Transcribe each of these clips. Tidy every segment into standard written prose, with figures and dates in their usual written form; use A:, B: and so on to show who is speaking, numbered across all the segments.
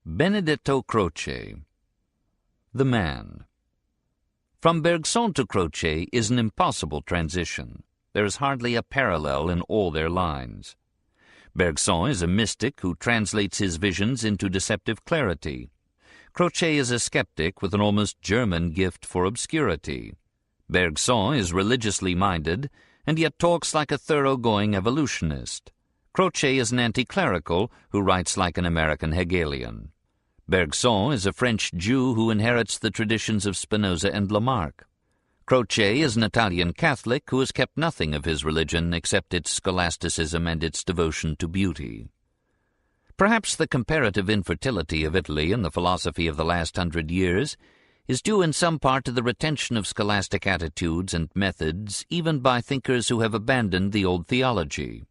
A: Benedetto Croce. The Man. From Bergson to Croce is an impossible transition. There is hardly a parallel in all their lines. Bergson is a mystic who translates his visions into deceptive clarity. Croce is a skeptic with an almost German gift for obscurity. Bergson is religiously minded, and yet talks like a thoroughgoing evolutionist. Croce is an anti-clerical who writes like an American Hegelian. Bergson is a French Jew who inherits the traditions of Spinoza and Lamarck. Croce is an Italian Catholic who has kept nothing of his religion except its scholasticism and its devotion to beauty. Perhaps the comparative infertility of Italy in the philosophy of the last 100 years is due in some part to the retention of scholastic attitudes and methods even by thinkers who have abandoned the old theology.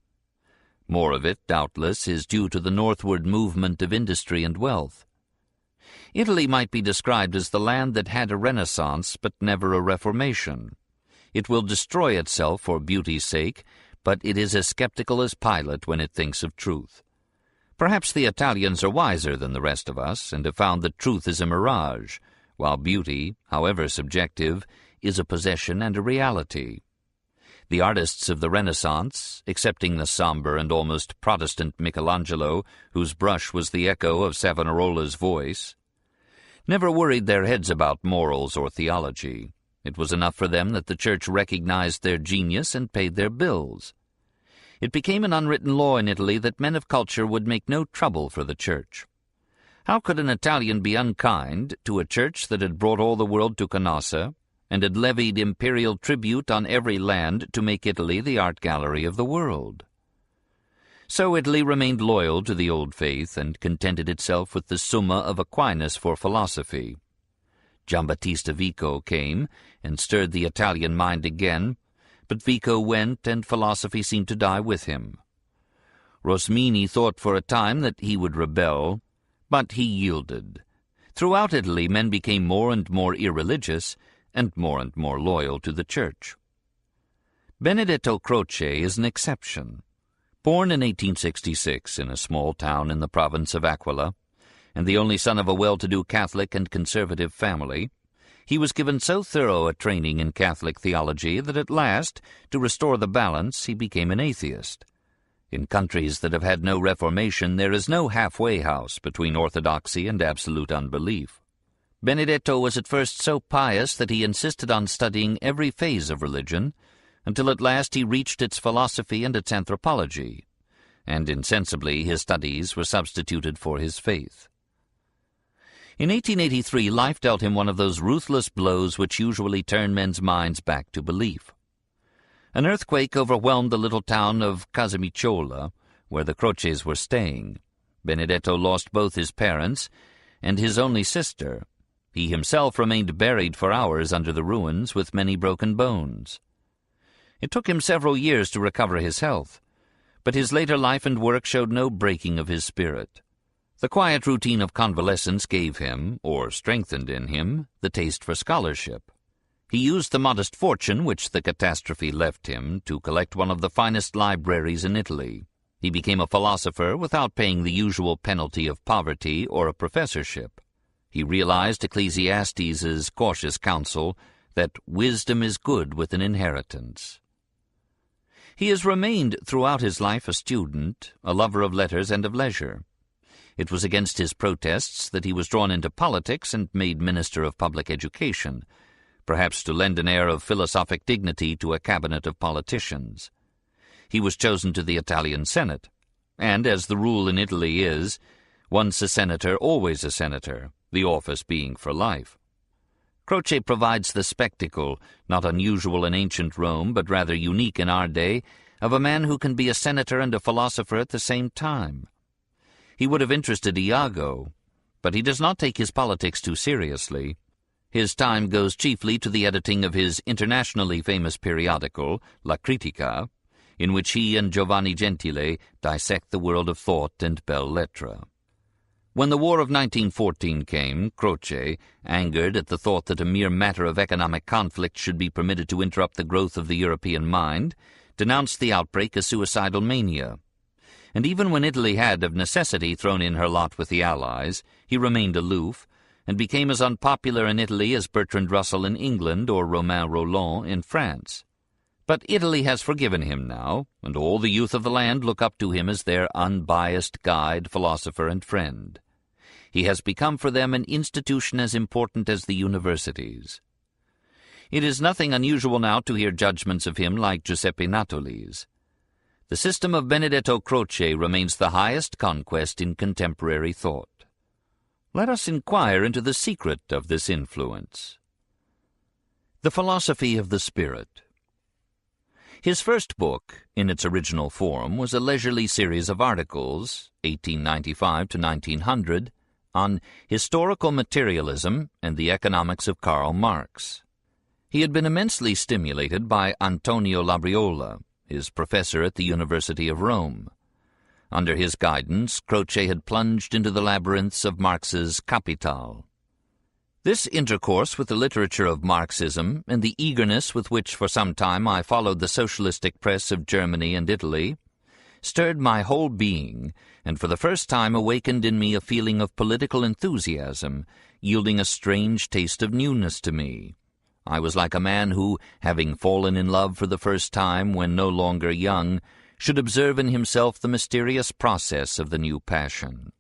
A: More of it, doubtless, is due to the northward movement of industry and wealth. Italy might be described as the land that had a Renaissance but never a Reformation. It will destroy itself for beauty's sake, but it is as skeptical as Pilate when it thinks of truth. Perhaps the Italians are wiser than the rest of us and have found that truth is a mirage, while beauty, however subjective, is a possession and a reality. The artists of the Renaissance, excepting the somber and almost Protestant Michelangelo, whose brush was the echo of Savonarola's voice, never worried their heads about morals or theology. It was enough for them that the Church recognized their genius and paid their bills. It became an unwritten law in Italy that men of culture would make no trouble for the Church. How could an Italian be unkind to a Church that had brought all the world to Canossa and had levied imperial tribute on every land to make Italy the art gallery of the world? So Italy remained loyal to the old faith and contented itself with the Summa of Aquinas for philosophy. Giambattista Vico came and stirred the Italian mind again, but Vico went and philosophy seemed to die with him. Rosmini thought for a time that he would rebel, but he yielded. Throughout Italy men became more and more irreligious and more loyal to the Church. Benedetto Croce is an exception. Born in 1866 in a small town in the province of Aquila, and the only son of a well-to-do Catholic and conservative family, he was given so thorough a training in Catholic theology that at last, to restore the balance, he became an atheist. In countries that have had no Reformation, there is no halfway house between orthodoxy and absolute unbelief. Benedetto was at first so pious that he insisted on studying every phase of religion, until at last he reached its philosophy and its anthropology, and insensibly his studies were substituted for his faith. In 1883 life dealt him one of those ruthless blows which usually turn men's minds back to belief. An earthquake overwhelmed the little town of Casamicciola, where the Croces were staying. Benedetto lost both his parents and his only sister. He himself remained buried for hours under the ruins with many broken bones. It took him several years to recover his health, but his later life and work showed no breaking of his spirit. The quiet routine of convalescence gave him, or strengthened in him, the taste for scholarship. He used the modest fortune which the catastrophe left him to collect one of the finest libraries in Italy. He became a philosopher without paying the usual penalty of poverty or a professorship. He realized Ecclesiastes' cautious counsel that wisdom is good with an inheritance. He has remained throughout his life a student, a lover of letters and of leisure. It was against his protests that he was drawn into politics and made Minister of Public Education, perhaps to lend an air of philosophic dignity to a cabinet of politicians. He was chosen to the Italian Senate, and as the rule in Italy is, once a senator, always a senator, the office being for life. Croce provides the spectacle, not unusual in ancient Rome, but rather unique in our day, of a man who can be a senator and a philosopher at the same time. He would have interested Iago, but he does not take his politics too seriously. His time goes chiefly to the editing of his internationally famous periodical, La Critica, in which he and Giovanni Gentile dissect the world of thought and belles lettres. When the War of 1914 came, Croce, angered at the thought that a mere matter of economic conflict should be permitted to interrupt the growth of the European mind, denounced the outbreak as suicidal mania. and even when Italy had of necessity thrown in her lot with the Allies, he remained aloof, and became as unpopular in Italy as Bertrand Russell in England or Romain Rolland in France. But Italy has forgiven him now, and all the youth of the land look up to him as their unbiased guide, philosopher, and friend. He has become for them an institution as important as the universities. It is nothing unusual now to hear judgments of him like Giuseppe Natoli's. The system of Benedetto Croce remains the highest conquest in contemporary thought. Let us inquire into the secret of this influence. The Philosophy of the Spirit. His first book, in its original form, was a leisurely series of articles, 1895 to 1900, on historical materialism and the economics of Karl Marx. He had been immensely stimulated by Antonio Labriola, his professor at the University of Rome. Under his guidance, Croce had plunged into the labyrinths of Marx's Capital. This intercourse with the literature of Marxism and the eagerness with which for some time I followed the socialistic press of Germany and Italy stirred my whole being, and for the first time awakened in me a feeling of political enthusiasm, yielding a strange taste of newness to me. I was like a man who, having fallen in love for the first time when no longer young, should observe in himself the mysterious process of the new passion.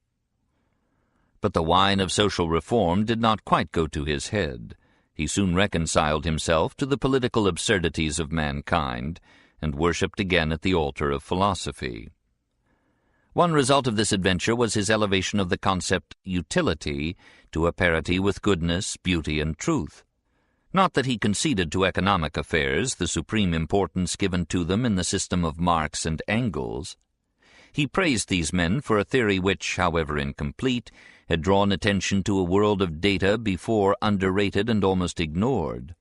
A: But the wine of social reform did not quite go to his head. He soon reconciled himself to the political absurdities of mankind, and worshipped again at the altar of philosophy. One result of this adventure was his elevation of the concept utility to a parity with goodness, beauty, and truth. Not that he conceded to economic affairs the supreme importance given to them in the system of Marx and Engels. He praised these men for a theory which, however incomplete, had drawn attention to a world of data before underrated and almost ignored.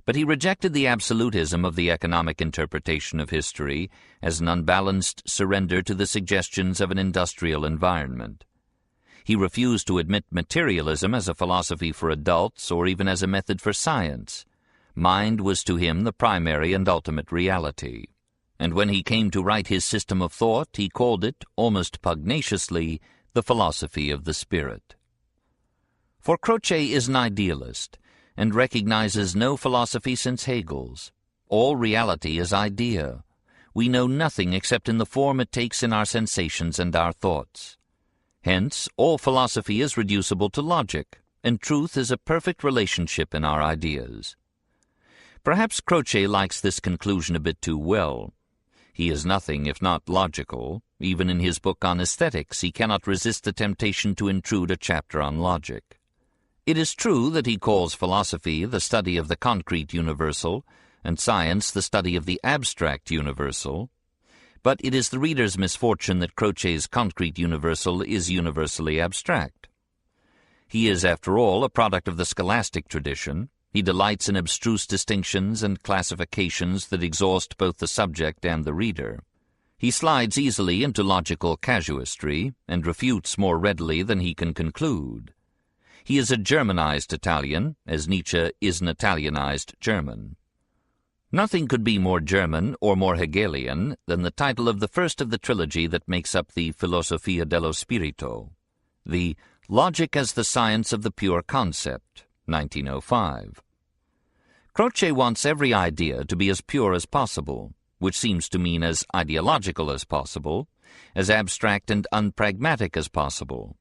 A: But he rejected the absolutism of the economic interpretation of history as an unbalanced surrender to the suggestions of an industrial environment. He refused to admit materialism as a philosophy for adults or even as a method for science. Mind was to him the primary and ultimate reality. And when he came to write his system of thought, he called it, almost pugnaciously, the philosophy of the spirit. For Croce is an idealist, and recognizes no philosophy since Hegel's. All reality is idea. We know nothing except in the form it takes in our sensations and our thoughts. Hence, all philosophy is reducible to logic, and truth is a perfect relationship in our ideas. Perhaps Croce likes this conclusion a bit too well. He is nothing if not logical. Even in his book on aesthetics, he cannot resist the temptation to intrude a chapter on logic. It is true that he calls philosophy the study of the concrete universal, and science the study of the abstract universal, but it is the reader's misfortune that Croce's concrete universal is universally abstract. He is, after all, a product of the scholastic tradition. He delights in abstruse distinctions and classifications that exhaust both the subject and the reader. He slides easily into logical casuistry, and refutes more readily than he can conclude. He is a Germanized Italian, as Nietzsche is an Italianized German. Nothing could be more German or more Hegelian than the title of the first of the trilogy that makes up the Filosofia dello Spirito, the Logic as the Science of the Pure Concept, 1905. Croce wants every idea to be as pure as possible, which seems to mean as ideological as possible, as abstract and unpragmatic as possible.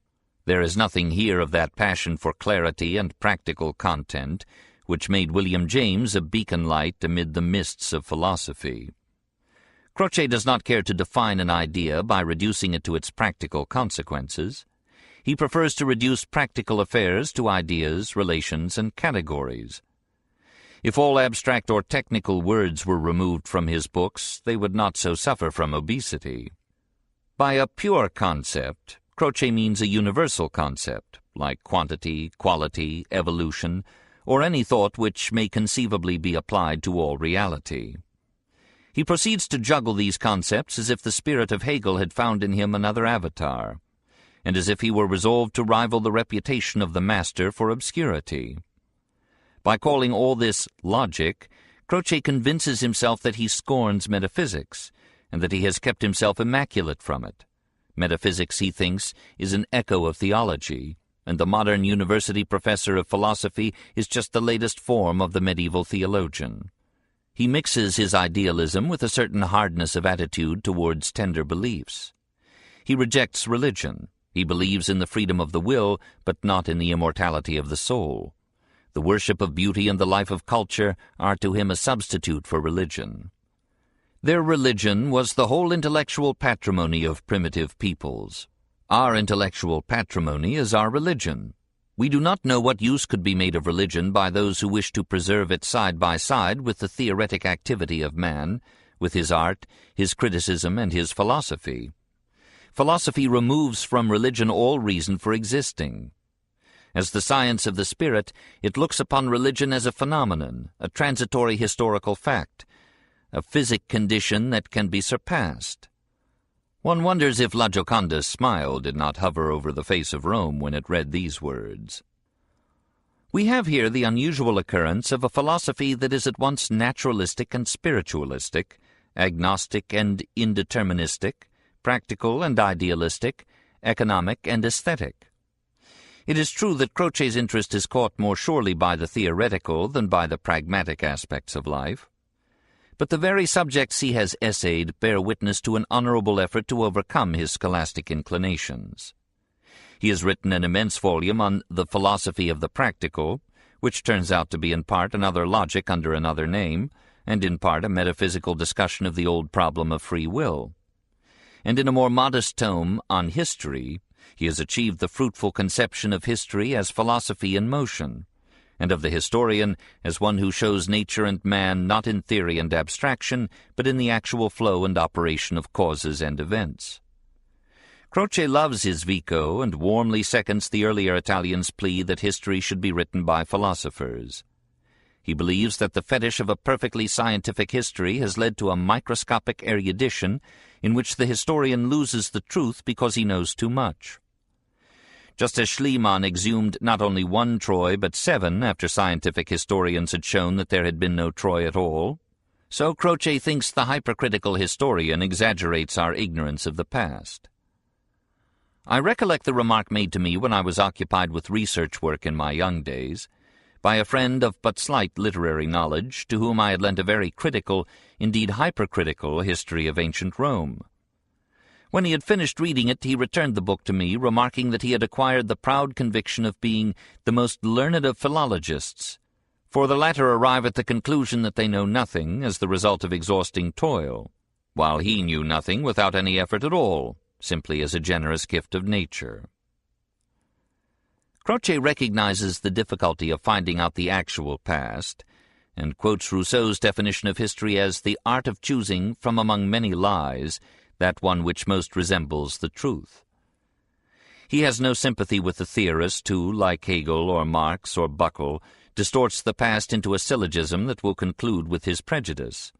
A: There is nothing here of that passion for clarity and practical content which made William James a beacon light amid the mists of philosophy. Croce does not care to define an idea by reducing it to its practical consequences. He prefers to reduce practical affairs to ideas, relations, and categories. If all abstract or technical words were removed from his books, they would not so suffer from obesity. By a pure concept, Croce means a universal concept, like quantity, quality, evolution, or any thought which may conceivably be applied to all reality. He proceeds to juggle these concepts as if the spirit of Hegel had found in him another avatar, and as if he were resolved to rival the reputation of the master for obscurity. By calling all this logic, Croce convinces himself that he scorns metaphysics, and that he has kept himself immaculate from it. Metaphysics, he thinks, is an echo of theology, and the modern university professor of philosophy is just the latest form of the medieval theologian. He mixes his idealism with a certain hardness of attitude towards tender beliefs. He rejects religion. He believes in the freedom of the will, but not in the immortality of the soul. The worship of beauty and the life of culture are to him a substitute for religion. Their religion was the whole intellectual patrimony of primitive peoples. Our intellectual patrimony is our religion. We do not know what use could be made of religion by those who wish to preserve it side by side with the theoretic activity of man, with his art, his criticism, and his philosophy. Philosophy removes from religion all reason for existing. As the science of the spirit, it looks upon religion as a phenomenon, a transitory historical fact, a physic condition that can be surpassed. One wonders if La Gioconda's smile did not hover over the face of Rome when it read these words. We have here the unusual occurrence of a philosophy that is at once naturalistic and spiritualistic, agnostic and indeterministic, practical and idealistic, economic and aesthetic. It is true that Croce's interest is caught more surely by the theoretical than by the pragmatic aspects of life. But the very subjects he has essayed bear witness to an honorable effort to overcome his scholastic inclinations. He has written an immense volume on the philosophy of the practical, which turns out to be in part another logic under another name, and in part a metaphysical discussion of the old problem of free will. And in a more modest tome on history, he has achieved the fruitful conception of history as philosophy in motion, and of the historian as one who shows nature and man not in theory and abstraction, but in the actual flow and operation of causes and events. Croce loves his Vico and warmly seconds the earlier Italian's plea that history should be written by philosophers. He believes that the fetish of a perfectly scientific history has led to a microscopic erudition in which the historian loses the truth because he knows too much. Just as Schliemann exhumed not only one Troy but 7 after scientific historians had shown that there had been no Troy at all, so Croce thinks the hypercritical historian exaggerates our ignorance of the past. I recollect the remark made to me when I was occupied with research work in my young days, by a friend of but slight literary knowledge, to whom I had lent a very critical, indeed hypercritical, history of ancient Rome. When he had finished reading it, he returned the book to me, remarking that he had acquired the proud conviction of being the most learned of philologists, for the latter arrive at the conclusion that they know nothing as the result of exhausting toil, while he knew nothing without any effort at all, simply as a generous gift of nature. Croce recognizes the difficulty of finding out the actual past, and quotes Rousseau's definition of history as the art of choosing from among many lies that one which most resembles the truth. He has no sympathy with the theorist who, like Hegel or Marx or Buckle, distorts the past into a syllogism that will conclude with his prejudice.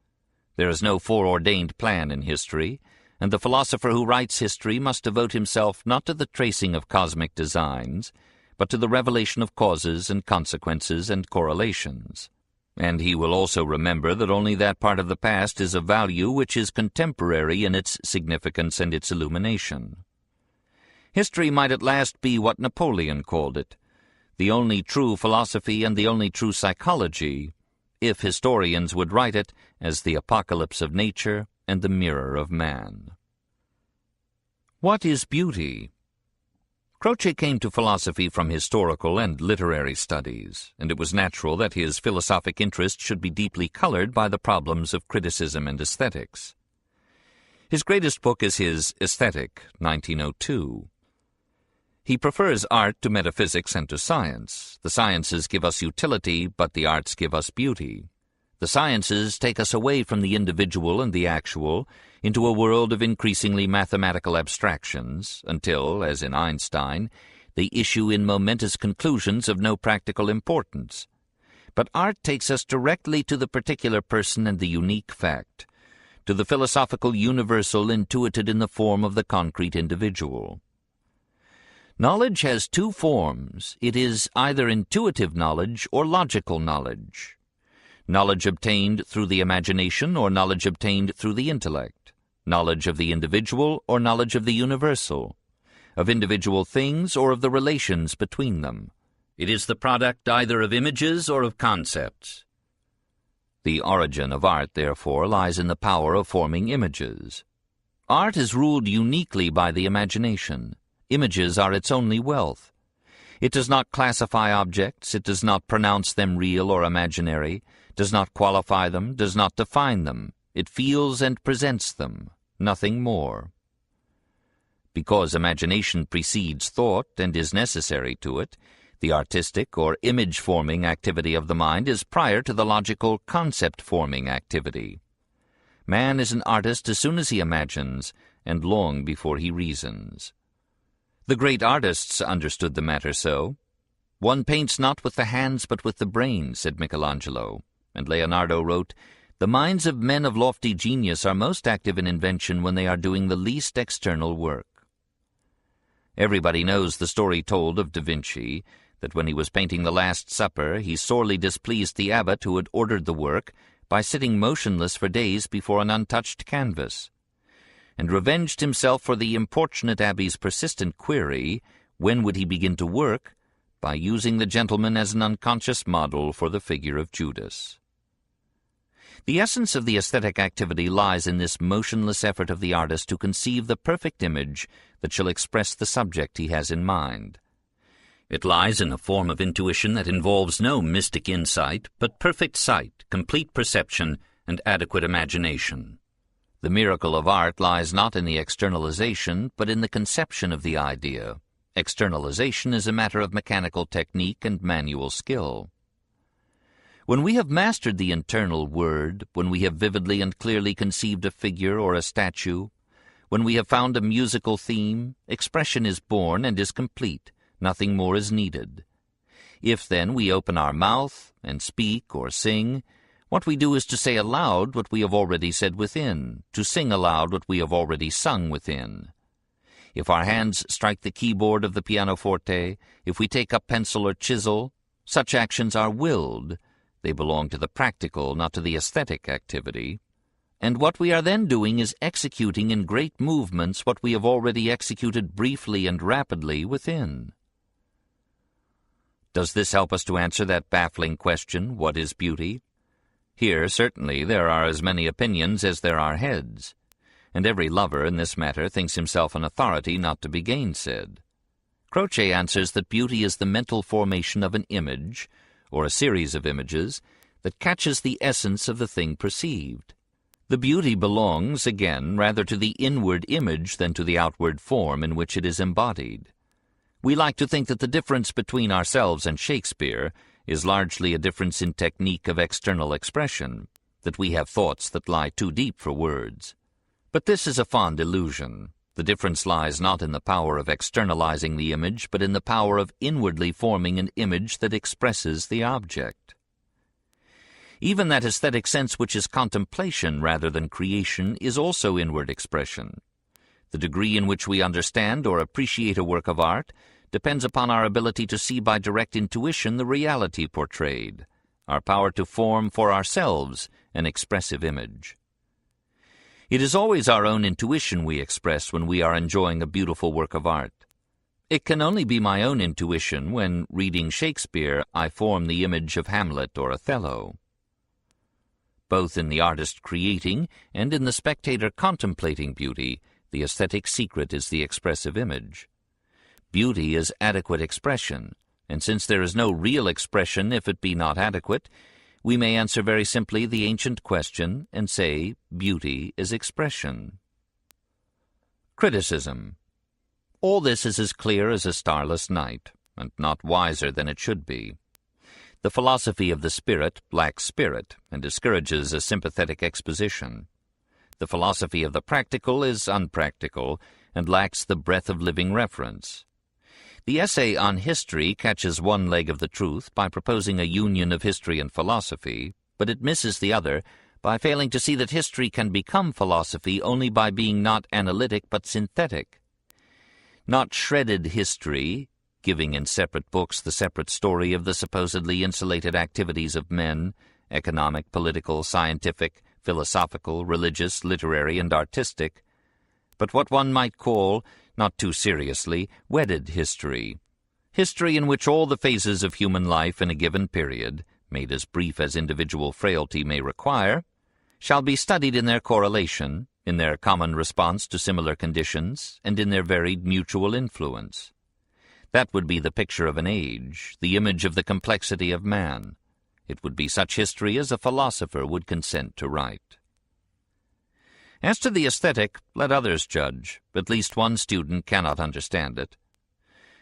A: There is no foreordained plan in history, and the philosopher who writes history must devote himself not to the tracing of cosmic designs, but to the revelation of causes and consequences and correlations. And he will also remember that only that part of the past is of value which is contemporary in its significance and its illumination. History might at last be what Napoleon called it, the only true philosophy and the only true psychology, if historians would write it as the apocalypse of nature and the mirror of man. What is beauty? Croce came to philosophy from historical and literary studies, and it was natural that his philosophic interest should be deeply colored by the problems of criticism and aesthetics. His greatest book is his Aesthetic, 1902. He prefers art to metaphysics and to science. The sciences give us utility, but the arts give us beauty. The sciences take us away from the individual and the actual into a world of increasingly mathematical abstractions until, as in Einstein, they issue in momentous conclusions of no practical importance. But art takes us directly to the particular person and the unique fact, to the philosophical universal intuited in the form of the concrete individual. Knowledge has 2 forms. It is either intuitive knowledge or logical knowledge. Knowledge obtained through the imagination or knowledge obtained through the intellect. knowledge of the individual or knowledge of the universal, of individual things or of the relations between them. It is the product either of images or of concepts. The origin of art, therefore, lies in the power of forming images. Art is ruled uniquely by the imagination. Images are its only wealth. It does not classify objects, it does not pronounce them real or imaginary, does not qualify them, does not define them. It feels and presents them, nothing more. Because imagination precedes thought and is necessary to it, the artistic or image-forming activity of the mind is prior to the logical concept-forming activity. Man is an artist as soon as he imagines, and long before he reasons. The great artists understood the matter so. One paints not with the hands but with the brain, said Michelangelo, and Leonardo wrote, "The minds of men of lofty genius are most active in invention when they are doing the least external work." Everybody knows the story told of Da Vinci, that when he was painting the Last Supper, he sorely displeased the abbot who had ordered the work by sitting motionless for days before an untouched canvas, and revenged himself for the importunate abbé's persistent query, when would he begin to work, by using the gentleman as an unconscious model for the figure of Judas. The essence of the aesthetic activity lies in this motionless effort of the artist to conceive the perfect image that shall express the subject he has in mind. It lies in a form of intuition that involves no mystic insight, but perfect sight, complete perception, and adequate imagination. The miracle of art lies not in the externalization, but in the conception of the idea. Externalization is a matter of mechanical technique and manual skill. When we have mastered the internal word, when we have vividly and clearly conceived a figure or a statue, when we have found a musical theme, expression is born and is complete. Nothing more is needed. If, then, we open our mouth and speak or sing, what we do is to say aloud what we have already said within, to sing aloud what we have already sung within. If our hands strike the keyboard of the pianoforte, if we take up pencil or chisel, such actions are willed. They belong to the practical, not to the aesthetic activity. And what we are then doing is executing in great movements what we have already executed briefly and rapidly within. Does this help us to answer that baffling question, what is beauty? Here, certainly, there are as many opinions as there are heads, and every lover in this matter thinks himself an authority not to be gainsaid. Croce answers that beauty is the mental formation of an image, or a series of images, that catches the essence of the thing perceived. The beauty belongs, again, rather to the inward image than to the outward form in which it is embodied. We like to think that the difference between ourselves and Shakespeare is largely a difference in technique of external expression, that we have thoughts that lie too deep for words. But this is a fond illusion. The difference lies not in the power of externalizing the image, but in the power of inwardly forming an image that expresses the object. Even that aesthetic sense which is contemplation rather than creation is also inward expression. The degree in which we understand or appreciate a work of art depends upon our ability to see by direct intuition the reality portrayed, our power to form for ourselves an expressive image. It is always our own intuition we express when we are enjoying a beautiful work of art. It can only be my own intuition when, reading Shakespeare, I form the image of Hamlet or Othello. Both in the artist creating and in the spectator contemplating beauty, the aesthetic secret is the expressive image. Beauty is adequate expression, and since there is no real expression if it be not adequate, we may answer very simply the ancient question and say beauty is expression. Criticism. All this is as clear as a starless night, and not wiser than it should be. The philosophy of the spirit lacks spirit and discourages a sympathetic exposition. The philosophy of the practical is unpractical and lacks the breath of living reference. The essay on history catches one leg of the truth by proposing a union of history and philosophy, but it misses the other by failing to see that history can become philosophy only by being not analytic but synthetic. Not shredded history, giving in separate books the separate story of the supposedly insulated activities of men, economic, political, scientific, philosophical, religious, literary, and artistic, but what one might call, not too seriously, wedded history. History in which all the phases of human life in a given period, made as brief as individual frailty may require, shall be studied in their correlation, in their common response to similar conditions, and in their varied mutual influence. That would be the picture of an age, the image of the complexity of man. It would be such history as a philosopher would consent to write. As to the aesthetic, let others judge. At least one student cannot understand it.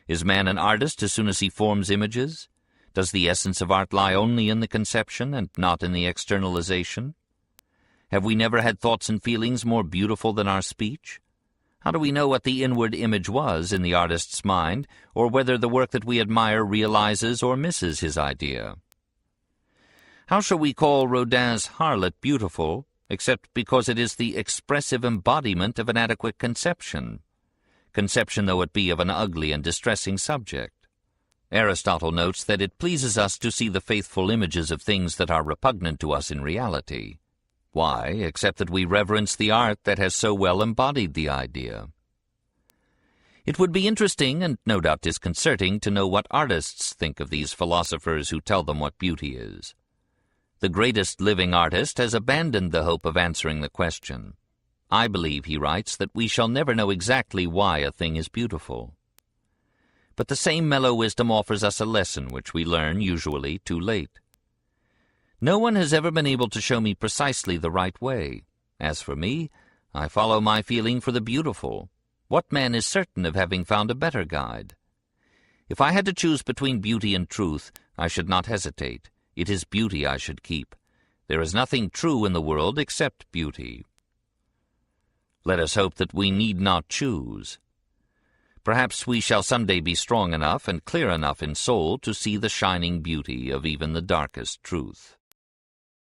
A: Is man an artist as soon as he forms images? Does the essence of art lie only in the conception and not in the externalization? Have we never had thoughts and feelings more beautiful than our speech? How do we know what the inward image was in the artist's mind, or whether the work that we admire realizes or misses his idea? How shall we call Rodin's Harlot beautiful, except because it is the expressive embodiment of an adequate conception though it be of an ugly and distressing subject? Aristotle notes that it pleases us to see the faithful images of things that are repugnant to us in reality. Why, except that we reverence the art that has so well embodied the idea? It would be interesting, and no doubt disconcerting, to know what artists think of these philosophers who tell them what beauty is. The greatest living artist has abandoned the hope of answering the question. I believe, he writes, that we shall never know exactly why a thing is beautiful. But the same mellow wisdom offers us a lesson which we learn, usually, too late. No one has ever been able to show me precisely the right way. As for me, I follow my feeling for the beautiful. What man is certain of having found a better guide? If I had to choose between beauty and truth, I should not hesitate. It is beauty I should keep. There is nothing true in the world except beauty. Let us hope that we need not choose. Perhaps we shall someday be strong enough and clear enough in soul to see the shining beauty of even the darkest truth.